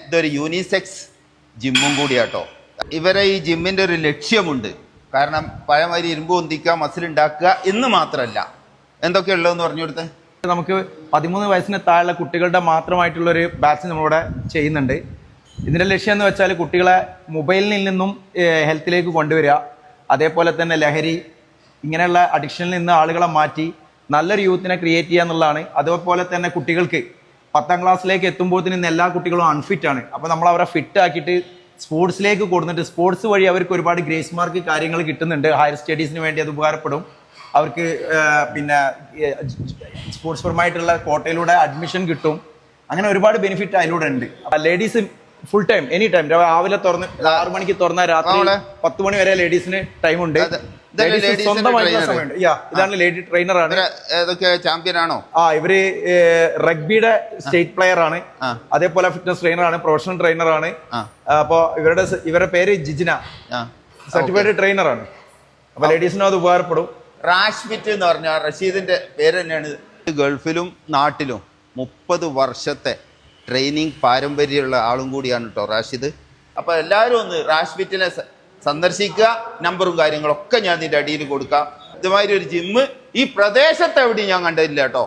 ഇതൊരു യൂണിസെക്സ് ജിമ്മും കൂടിയാട്ടോ. ഇവരെ ഈ ജിമ്മിൻ്റെ ഒരു ലക്ഷ്യമുണ്ട്. കാരണം പഴമരി ഇരുമ്പ് പൊന്തിക്കുക, മസിൽ ഉണ്ടാക്കുക എന്ന് മാത്രമല്ല. എന്തൊക്കെയുള്ളതെന്ന് പറഞ്ഞു കൊടുത്തേ. നമുക്ക് 13 വയസ്സിന് താഴെയുള്ള കുട്ടികളുടെ മാത്രമായിട്ടുള്ളൊരു ബാച്ച് നമ്മളിവിടെ ചെയ്യുന്നുണ്ട്. ഇതിൻ്റെ ലക്ഷ്യം എന്ന് വെച്ചാൽ കുട്ടികളെ മൊബൈലിൽ നിന്നും ഹെൽത്തിലേക്ക് കൊണ്ടുവരിക, അതേപോലെ തന്നെ ലഹരി ഇങ്ങനെയുള്ള അഡിക്ഷനിൽ നിന്ന് ആളുകളെ മാറ്റി നല്ലൊരു യൂത്തിനെ ക്രിയേറ്റ് ചെയ്യുക എന്നുള്ളതാണ്. അതുപോലെ തന്നെ കുട്ടികൾക്ക് 10ാം ക്ലാസ്സിലേക്ക് എത്തുമ്പോഴത്തേന് ഇന്ന് എല്ലാ കുട്ടികളും അൺഫിറ്റ് ആണ്. അപ്പോൾ നമ്മൾ അവരെ ഫിറ്റ് ആക്കിയിട്ട് സ്പോർട്സിലേക്ക് കൊടുത്തിട്ട് സ്പോർട്സ് വഴി അവർക്ക് ഒരുപാട് ഗ്രേസ് മാർക്ക് കാര്യങ്ങൾ കിട്ടുന്നുണ്ട്. ഹയർ സ്റ്റഡീസിന് വേണ്ടി അത് ഉപകാരപ്പെടും. അവർക്ക് പിന്നെ സ്പോർട്സ് പരമായിട്ടുള്ള കോട്ടയിലൂടെ അഡ്മിഷൻ കിട്ടും. അങ്ങനെ ഒരുപാട് ബെനിഫിറ്റ് അതിലൂടെ ഉണ്ട്. Ladies full time any time രാവിലെ തുറന്ന് 6 മണിക്ക് തുറന്ന രാത്രി 10 മണി വരെ ലേഡീസിന് ടൈം ഉണ്ട്. ഇതാണ് ലേഡി ട്രെയിനറാണ്. ചാമ്പ്യൻ ആണോ? ഇവര് റഗ്ബിയുടെ സ്റ്റേറ്റ് പ്ലെയർ ആണ്. അതേപോലെ ഫിറ്റ്നസ് ട്രെയിനറാണ്, പ്രൊഫഷണൽ ട്രെയിനറാണ്. അപ്പൊ ഇവരുടെ പേര് ജിജിന, സർട്ടിഫൈഡ് ട്രെയിനറാണ്. അപ്പൊ ലേഡീസിനും അത് ഉപകാരപ്പെടും. റാഷ്മിറ്റ് എന്ന് പറഞ്ഞ റഷീദിന്റെ പേര് തന്നെയാണ്. ഗൾഫിലും നാട്ടിലും 30 വർഷത്തെ ട്രെയിനിങ് പാരമ്പര്യമുള്ള ആളും കൂടിയാണ് കേട്ടോ റാഷിദ്. അപ്പോൾ എല്ലാവരും ഒന്ന് റാഷ്മിറ്റിനെ സന്ദർശിക്കുക. നമ്പറും കാര്യങ്ങളൊക്കെ ഞാൻ ഇതിൻ്റെ അടിയിൽ കൊടുക്കാം. ഇതുമാതിരി ഒരു ജിമ്മ് ഈ പ്രദേശത്ത് എവിടെയും ഞാൻ കണ്ടില്ല കേട്ടോ.